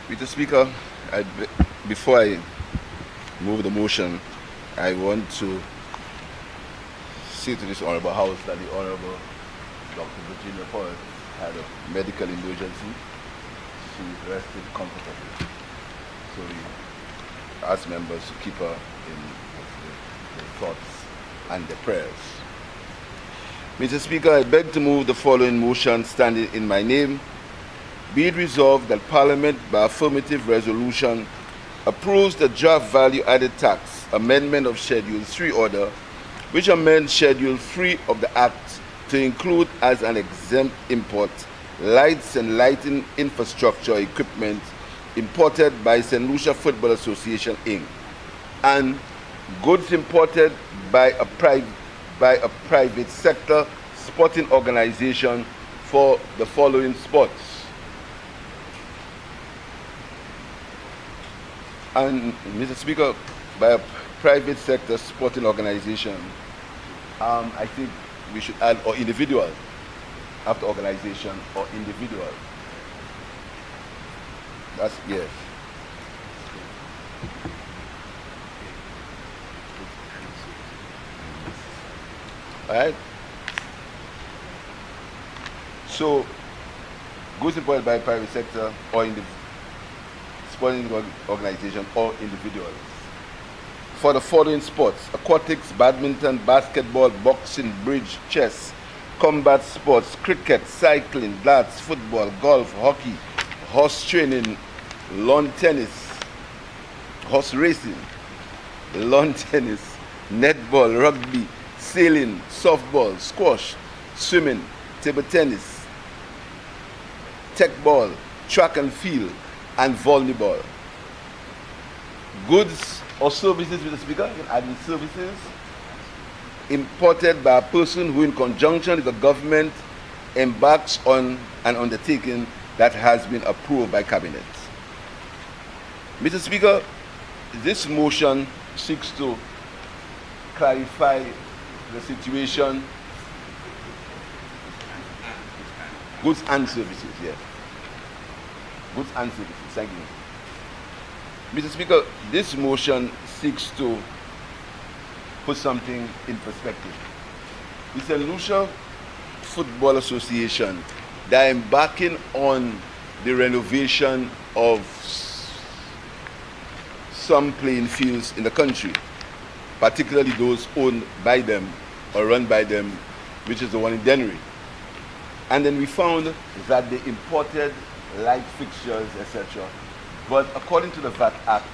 Mr. Speaker, before I move the motion, I want to say to this Honorable House that the Honorable Dr. Virginia Paul had a medical emergency. She rested comfortably. So we ask members to keep her in their thoughts and their prayers. Mr. Speaker, I beg to move the following motion standing in my name. Be it resolved that Parliament, by affirmative resolution, approves the draft value-added tax amendment of Schedule 3 order, which amends Schedule 3 of the Act to include as an exempt import lights and lighting infrastructure equipment imported by St. Lucia Football Association, Inc., and goods imported by a private sector sporting organization for the following sports. And Mr. Speaker, by a private sector sporting organization, I think we should add or individual after organization or individual. That's yes. All right. So, goods imported by private sector or in the sporting organization or individuals for the following sports: aquatics, badminton, basketball, boxing, bridge, chess, combat sports, cricket, cycling, darts, football, golf, hockey, horse training, lawn tennis, horse racing, lawn tennis, netball, rugby, sailing, softball, squash, swimming, table tennis, tech ball, track and field, and volleyball. Goods or services, Mr. Speaker, you can add in services imported by a person who in conjunction with the government embarks on an undertaking that has been approved by Cabinet. Mr. Speaker, this motion seeks to clarify the situation. Goods and services, yes. Goods and services, thank you. Mr. Speaker, this motion seeks to put something in perspective. The St. Lucia Football Association, they're embarking on the renovation of some playing fields in the country, particularly those owned by them or run by them, which is the one in Dennery. And then we found that they imported light fixtures, etc. But according to the VAT Act,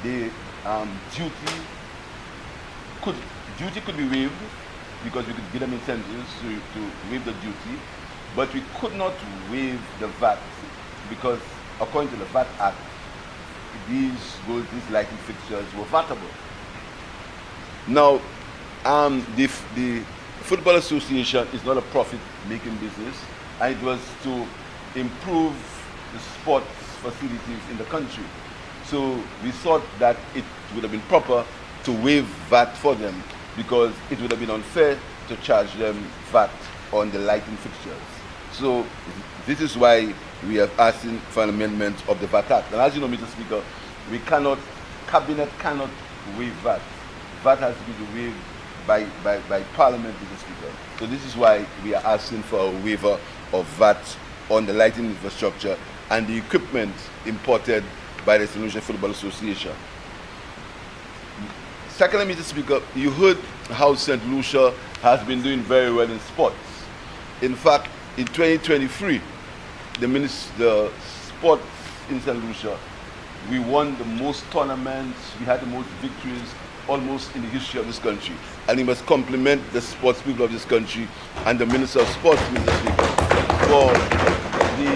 the duty could be waived because we could give them incentives to waive the duty, but we could not waive the VAT because according to the VAT Act, these lighting fixtures were VATable. Now, the Football Association is not a profit-making business, and it was to improve the sports facilities in the country. So we thought that it would have been proper to waive VAT for them because it would have been unfair to charge them VAT on the lighting fixtures. So this is why we are asking for an amendment of the VAT Act. And as you know, Mr. Speaker, Cabinet cannot waive VAT. VAT has to be waived by Parliament, Mr. Speaker. So this is why we are asking for a waiver of VAT on the lighting infrastructure and the equipment imported by the St. Lucia Football Association. Secondly, Mr. Speaker, you heard how St. Lucia has been doing very well in sports. In fact, in 2023, the sports in St. Lucia, we won the most tournaments, we had the most victories almost in the history of this country. And we must compliment the sports people of this country and the Minister of Sports, Mr. Speaker, for the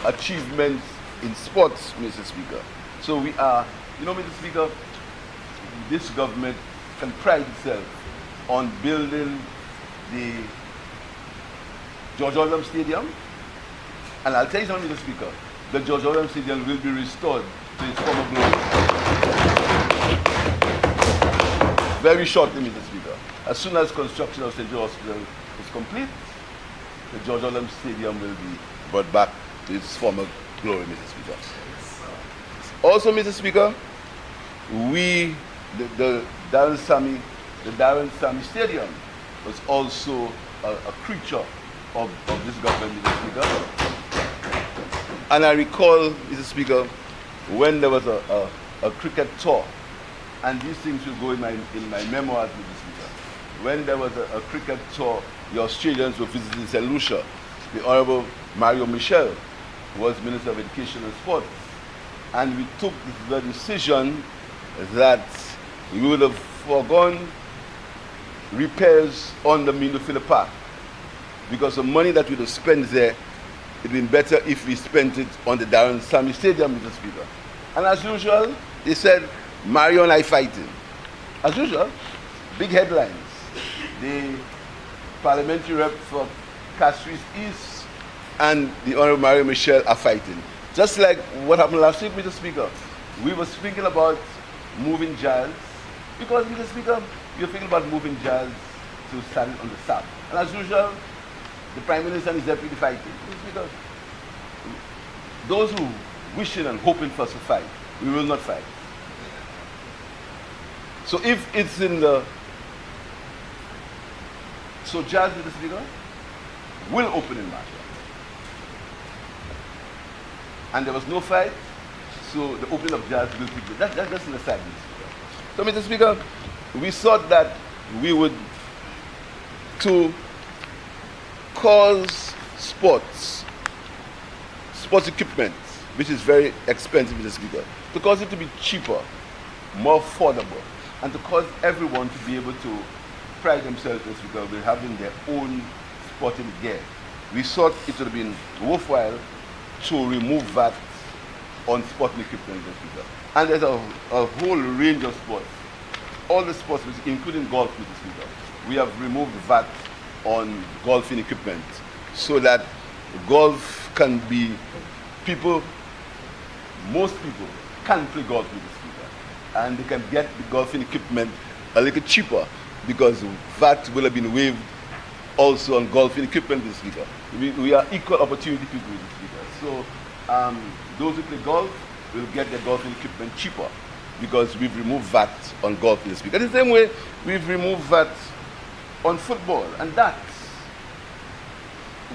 achievements in sports, Mr. Speaker. So we are, Mr. Speaker, this government can pride itself on building the George Orwell Stadium. And I'll tell you something, Mr. Speaker, the George Orwell Stadium will be restored to its former glory very shortly, Mr. Speaker. As soon as construction of St. George Hospital is complete, the George Orlem Stadium will be brought back to its former glory, Mr. Speaker. Also, Mr. Speaker, the Darren Sammy Stadium was also a creature of this government, Mr. Speaker. And I recall, Mr. Speaker, when there was a cricket tour, and these things will go in my memoirs, Mr. Speaker. When there was a cricket tour, the Australians were visiting St. Lucia. The Honorable Mario Michel was Minister of Education and Sport. And we took the decision that we would have foregone repairs on the Mindofila Park, because the money that we would have spent there, it would have been better if we spent it on the Darren Sammy Stadium, Mr. Speaker. And as usual, they said, Mario and I fighting. As usual, big headlines. The parliamentary rep for Castries East and the Honorable Mario Michel are fighting. Just like what happened last week, Mr. Speaker. We were speaking about moving jazz, because, Mr. Speaker, you're thinking about moving jazz to stand on the south. And as usual, the Prime Minister and his deputy fighting. Mr. Speaker, those who wishing and hoping for us to fight, we will not fight. So if it's in the... So jazz, Mr. Speaker, will open in March. And there was no fight, so the opening of jazz will take place. That's just an aside, Mr. Speaker. So, Mr. Speaker, we thought that we would, to cause sports equipment, which is very expensive, Mr. Speaker, to cause it to be cheaper, more affordable, and to cause everyone to be able to pride themselves, Mr. Speaker, with having their own sporting gear. We thought it would have been worthwhile to remove VAT on sporting equipment, Mr. Speaker. And there's a whole range of sports. All the sports, including golf, Mr. Speaker. We have removed VAT on golfing equipment so that golf can be, most people can play golf, Mr. Speaker. And they can get the golfing equipment a little cheaper because VAT will have been waived also on golfing equipment, Mr. Speaker. We are equal opportunity people, Mr. Speaker. So those who play golf will get their golfing equipment cheaper because we've removed VAT on golf, Mr. Speaker. The same way we've removed VAT on football, and that,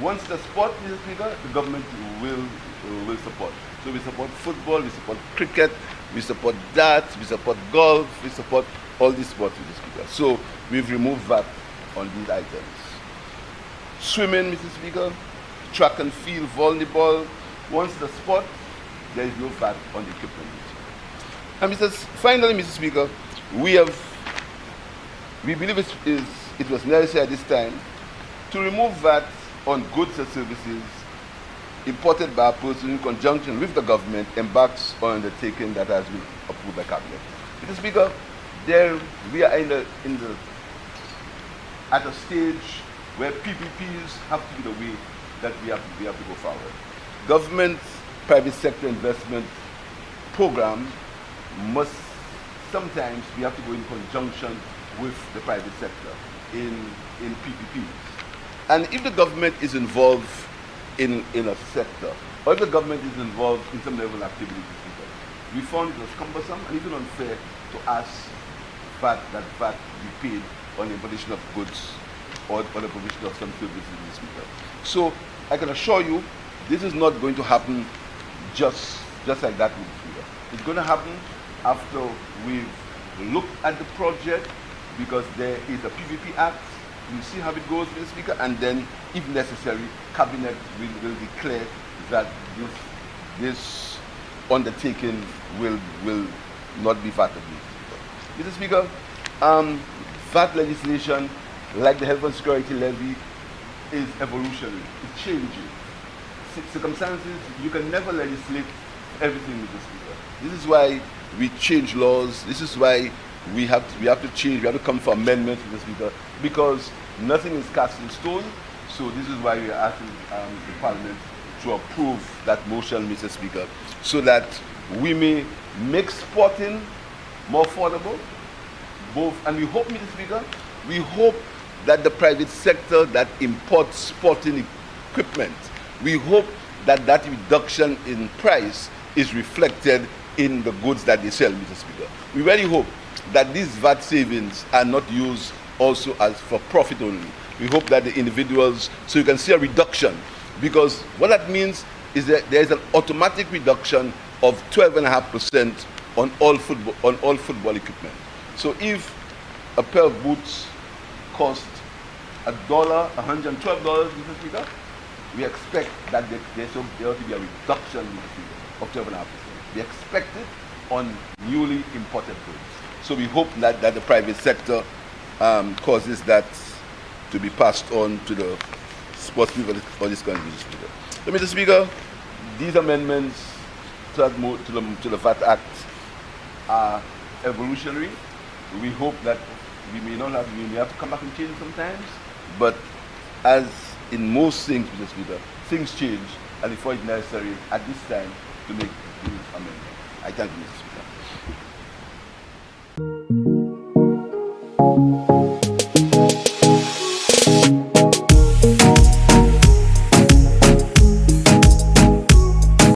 once the sport, Mr. Speaker, the government will support. So we support football, we support cricket, we support darts, we support golf, we support all these sports, Mr. Speaker. So we've removed VAT on these items. Swimming, Mr. Speaker, track and field, volleyball, once the sport, there is no VAT on the equipment. And finally, Mr. Speaker, we believe it was necessary at this time to remove VAT on goods and services imported by a person in conjunction with the government embarks on an undertaking that has been approved by Cabinet. Mr. Speaker, we are at a stage where PPPs have to be the way that we have to go forward. Government private sector investment program must sometimes we have to go in conjunction with the private sector in PPPs. And if the government is involved in a sector, or if the government is involved in some level of activity, we found it was cumbersome and even unfair to ask that VAT be paid on the importation of goods or the provision of some services in this Speaker. So I can assure you, this is not going to happen just like that, Mr. Speaker. It's going to happen after we've looked at the project, because there is a PPP Act. We'll see how it goes, Mr. Speaker, and then, if necessary, Cabinet will declare that this undertaking will not be VATable. Mr. Speaker, VAT legislation, like the health and security levy, is evolutionary. It's changing. Circumstances, you can never legislate everything, Mr. Speaker. This is why we change laws. This is why we have to change. We have to come for amendments, Mr. Speaker, because nothing is cast in stone. So this is why we are asking the Parliament to approve that motion, Mr. Speaker, so that we may make sporting more affordable. And we hope, Mr. Speaker, we hope that the private sector that imports sporting equipment. We hope that that reduction in price is reflected in the goods that they sell, Mr. Speaker. We really hope that these VAT savings are not used also as for profit only. We hope that the individuals, so you can see a reduction, because what that means is that there is an automatic reduction of 12.5% on all football equipment. So if a pair of boots cost $112, Mr. Speaker, we expect that there ought to be a reduction, Mr. Speaker, of 12.5%. We expect it on newly imported goods. So we hope that the private sector causes that to be passed on to the sports people of this country, Mr. Speaker. So, Mr. Speaker, these amendments to the VAT Act are evolutionary. We hope that we may have to come back and change sometimes, but as in most things, Mr. Speaker, things change, and therefore it's necessary at this time to make these amendments. I thank you, Mr. Speaker.